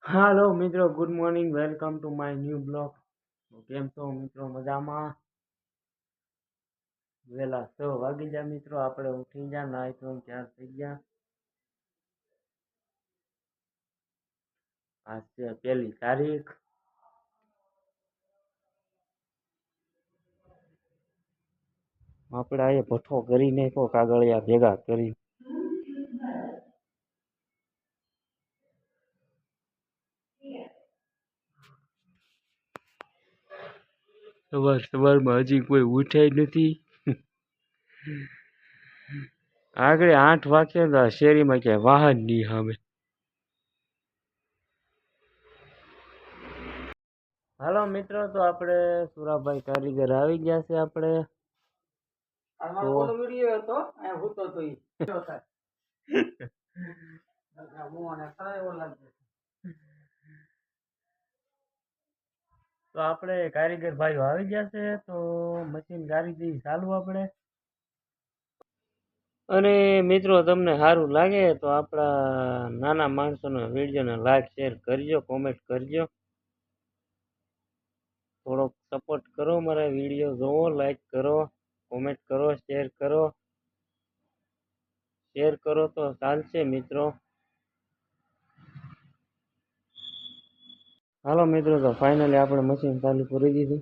હાલો મિત્રો, good morning, welcome to my new blog. કેમ છો મિત્રો? મજામાં? વેલા 6 વાગી ગયા મિત્રો, આપણે ઉઠી ગયા, નાઈ તો ત્યાર થઈ ગયા. આજ છે 1 તારીખ. આપણે આ ભઠ્ઠો કરી નાખો, કાગળિયા ભેગા કરી. સવારમાં હજી કોઈ ઉઠ્યા નથી. આગળ 8 વાગ્યા હતા, શેરીમાં ક્યાંય વાહન નહીં સામે. હાલો મિત્રો, તો આપણે સુરાભાઈ કારીગર આવી ગયા છે. આપણે તો આપણે કારીગર ભાઈઓ આવી ગયા છે, તો મશીન કારીગરી ચાલુ આપણે. અને મિત્રો, તમને સારું લાગે તો આપણા નાના માણસોનો વિડીયોને લાઈક શેર કરજો, કોમેન્ટ કરજો. થોડોક સપોર્ટ કરો, મારા વિડીયો જોવો, લાઈક કરો, કોમેન્ટ કરો, શેર કરો. શેર કરો તો ચાલશે મિત્રો. હાલો મિત્રો, તો ફાઇનલી આપણે મશીન ચાલુ કરી દીધું.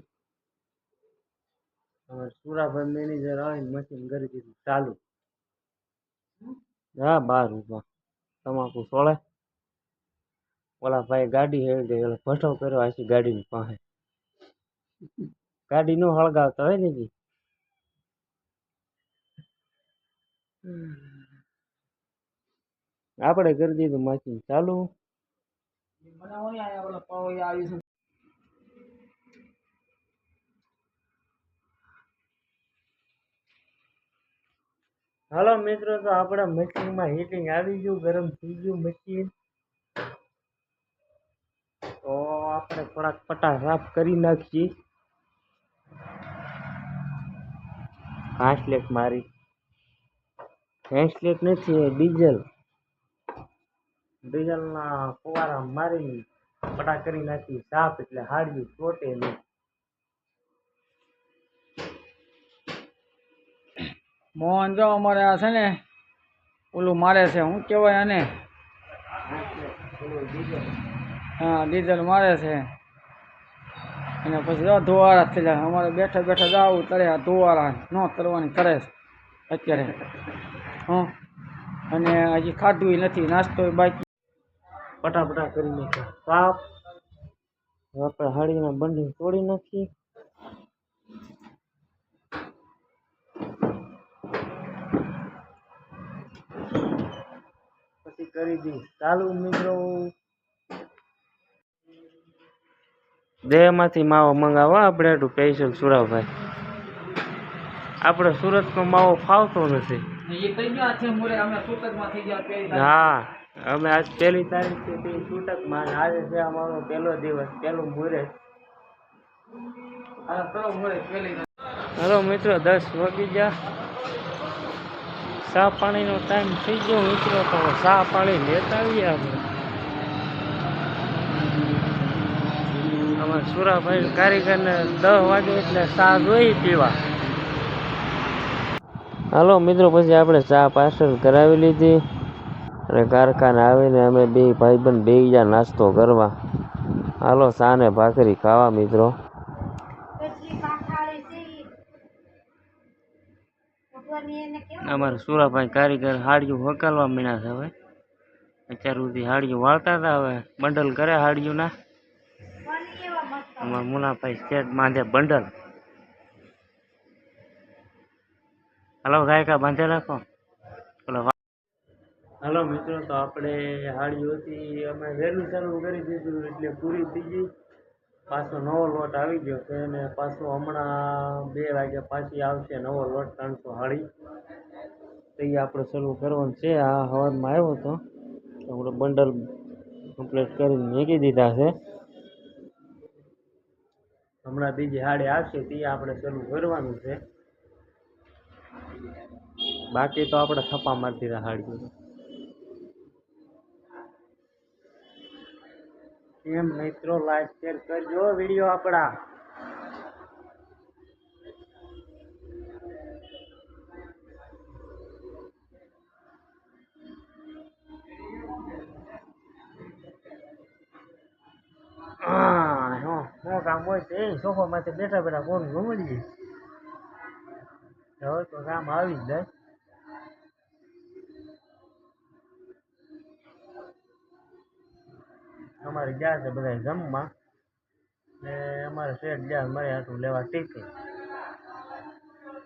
હવે સુરાભાઈ મેનેજર આવીને મશીન કરી દીધું ચાલુ. હા, 12 રૂપિયા તમાકુ સોળે. ઓલા ભાઈ ગાડી હેડી એટલે ભઠ્ઠો કર્યો આછી ગાડીની પાસે. ગાડી નો હળગાવતા હોય ને. આપણે કરી દીધું મશીન ચાલુ. હાલો મિત્રો, તો આપણા મશીનમાં હીટિંગ આવી ગયું, ગરમ થઈ ગયું મશીન. તો આપણે થોડાક પટા સાફ કરી નાખીએ. ઘાસલેટ મારી ઘાસલેટ નથી, ડીઝલ ના ફુવારા મારી પટા કરી નાખી સાફ, એટલે હાડ્યું ચોટે નહીં. મોહન જો અમારે આ છે ને ઓલું મારે છે, શું કહેવાય આને? હા, ડીઝલ મારે છે. અને પછી જો ધોવારા થઈ જાય. અમારે બેઠા બેઠા જાવું તરે, આ ધોવારા ન તરવાની કરે છે અત્યારે. અને હજી ખાધું નથી, નાસ્તો બાકી. પટા કરી નાખ્યા સાફ. આપણે હાડીના બંડી તોડી નાખીએ. પછી કરી દી ચાલુ મિત્રો. દેહમાંથી માવો મંગાવવા આપણે સ્પેશિયલ સુરાભાઈ. આપણે સુરતનો માવો ફાવતો નથી. હા, અમે આજ 1 તારીખ છે તે છૂટકમાં, આજે છે અમારો 1લો દિવસ, 1લું મુહૂર્ત. હાલો મિત્રો, 10 વાગી ગયા. ચા પાણીનો ટાઈમ થઈ ગયો મિત્રો, તો ચા પાણી લેતા આવીએ આપણે. અમારા સુરાભાઈ કારીગરને 10 વાગે એટલે ચા જોઈ પીવા. હાલો મિત્રો, પછી આપણે ચા પાર્સલ કરાવી લીધી અને કારખાને આવીને અમે બે ભાઈબંધ બે ગયા નાસ્તો કરવા. હાલો, ચા ને ભાખરી ખાવા મિત્રો. અમારા સુરાભાઈ કારીગર હાડિયું હકાલવા મીણા છે. હવે અત્યાર સુધી હાડિયું વાળતા હતા, હવે બંડલ કરે હાડિયું ના. અમારા મુનાભાઈ સ્ટેટ માંધે બંડલ. હાલો ગાયકા બાંધે રાખો. હાલો મિત્રો, તો આપણે હાડિયું હતી અમે વહેલું ચાલુ કરી દીધું એટલે પૂરી થઈ ગઈ. પાછો નવો લોટ આવી ગયો છે અને પાછો હમણાં 2 વાગ્યા પાછી આવશે નવો લોટ 300 હાડી. તો એ આપણે શરૂ કરવાનું છે. આ હવારમાં આવ્યો હતો, આપણે બંડલ કમ્પ્લીટ કરીને મૂકી દીધા છે. હમણાં બીજી હાડી આવશે તે આપણે શરૂ કરવાનું છે. બાકી તો આપણે થપ્પા મારી દીધા હાડી. એમ મિત્રો લાઈક શેર કરજો વિડીયો આપણા. શું કામ હોય તો એ સોફામાંથી બેઠા બેઠા ફોન ઘૂમડીએ. હવે તો કામ આવી જ જાય. અમારે ગયા છે બધા જમવા ને અમારે શેઠ ગયા મારે હાથું લેવા ટિફિન.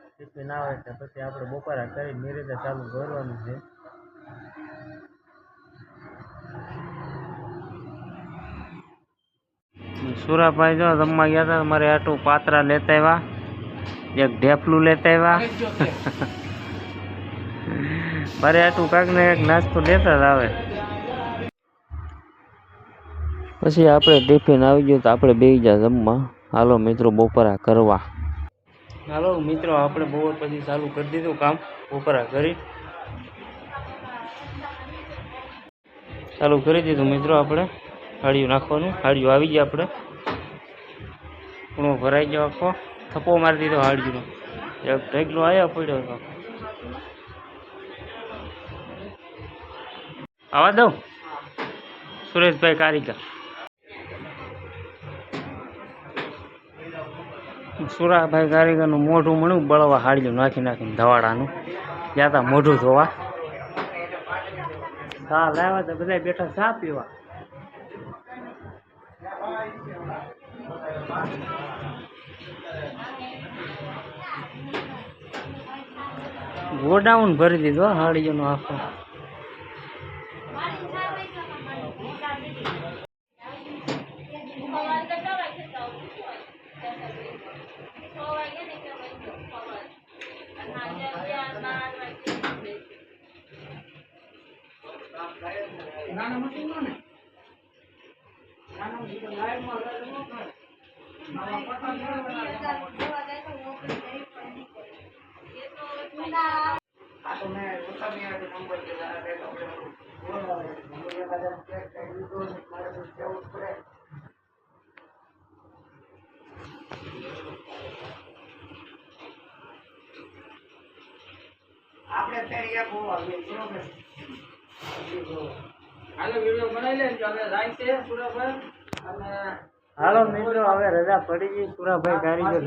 ટિફિન આવે એટલે પછી આપણે બપોરા કરી નિરીતે ચાલુ કરવાનું છે. સુરાભાઈ જો જમવા ગયા હતા મારે આટલું પાત્રા લેતા આવ્યા, એક ઢેફલું લેતા આવ્યા. મારે આટલું કાંક ને એક નાસ્તો લેતા જ આવે. પછી આપણે ટિફિન આવી ગયું તો આપણે બેસી ગયા જમવા. હાલો મિત્રો બપોરા કરવા. હાલો મિત્રો આપણે બપોર પછી ચાલુ કરી દીધું કામ. બપોરા કરી ચાલુ કરી દીધું મિત્રો. આપણે હાડિયું નાખવાનું. હાડિયું આવી ગયા. આપણે પૂણો ભરાઈ ગયો આખો. થપ્પો મારી દીધો હાડિયુંનો. એક ઢગલો આવ્યા પડ્યો હતો. આવા દઉં સુરેશભાઈ કારીગર. સુરાભાઈ કારીગરનું મોઢું મળ્યું બળવા હાડિયું નાખી નાખીને ધવાડાનું. ગયા હતા મોઢું ધોવા. ચા લાવ્યા તો બધા બેઠા ચા પીવા. ગોડાઉન ભરી દીધો હાડીઓનો આખો. હાલો મિત્રો હવે રજા પડી ગઈ. સુરાભાઈ કારીગર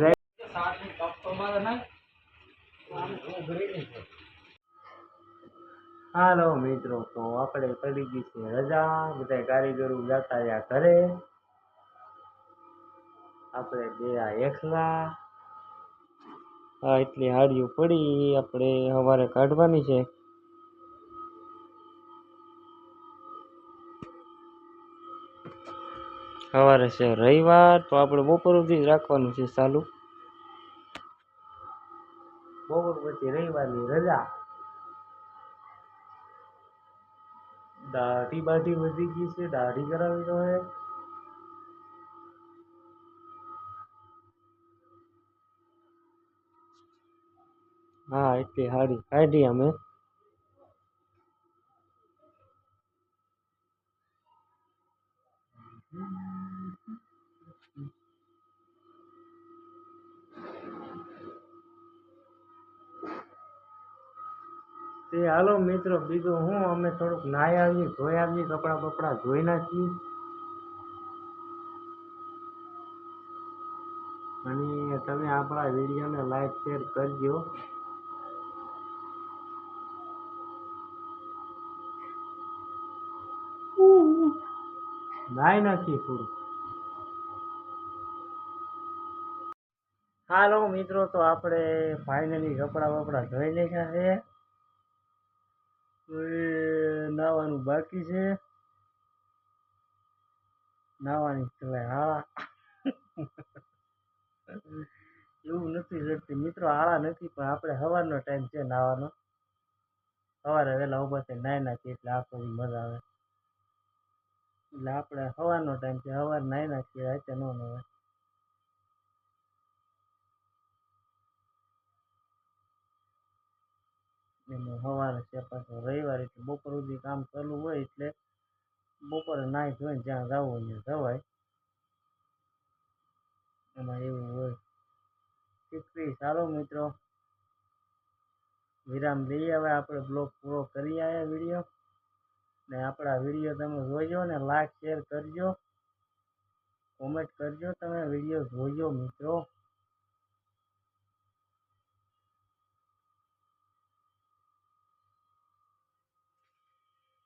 હાલો મિત્રો તો આપણે પડી ગઈ છે રજા. બધા કારીગરો જતા રહ્યા ઘરે. આપણે ગયા એકલા. હા એટલી હાડીઓ પડી આપણે સવારે કાઢવાની છે. સવારે છે રવિવાર તો આપણે બપોર સુધી જ રાખવાનું છે ચાલુ. બપોર પછી રવિવારની રજા. દાઢી બાઢી વધી ગઈ છે. દાઢી કરાવી તો હે. હા એટલી હાડી કાઢી અમે. તે હાલો મિત્રો બીજું હું અમે થોડુંક નાહી આવીએ, ધોઈ આવીએ, કપડાં બપડા ધોઈ નાખીએ અને તમે આપણા વિડીયોને લાઈક શેર કરજો. નાહી નાખીએ થોડું. હાલો મિત્રો તો આપણે ફાઇનલી કપડાં બપડા ધોઈ નાખ્યા છે. નાવાનું બાકી છે. નાવાની સિવાય હા એવું નથી જડતી મિત્રો. આળા નથી પણ આપણે સવારનો ટાઈમ છે નાવાનો. સવારે વહેલા ઉભા થઈને નાહી નાખીએ એટલે આખો મજા આવે. એટલે આપણે સવારનો ટાઈમ છે. સવારે નાહી નાખીએ રાતે ન નવાય. એમાં સવારે છે પાછો રવિવાર એટલે બપોર સુધી કામ ચાલુ હોય એટલે બપોરે નાહી ધોઈને જ્યાં જવું હોય ત્યાં જવાય. એમાં એવું હોય. ઠીક ચાલો મિત્રો, વિરામ દઈએ. હવે આપણે બ્લોગ પૂરો કરી આવ્યા વિડીયો. ને આપણા વિડીયો તમે જોજો ને લાઈક શેર કરજો, કોમેન્ટ કરજો. તમે વિડીયો જોજો મિત્રો.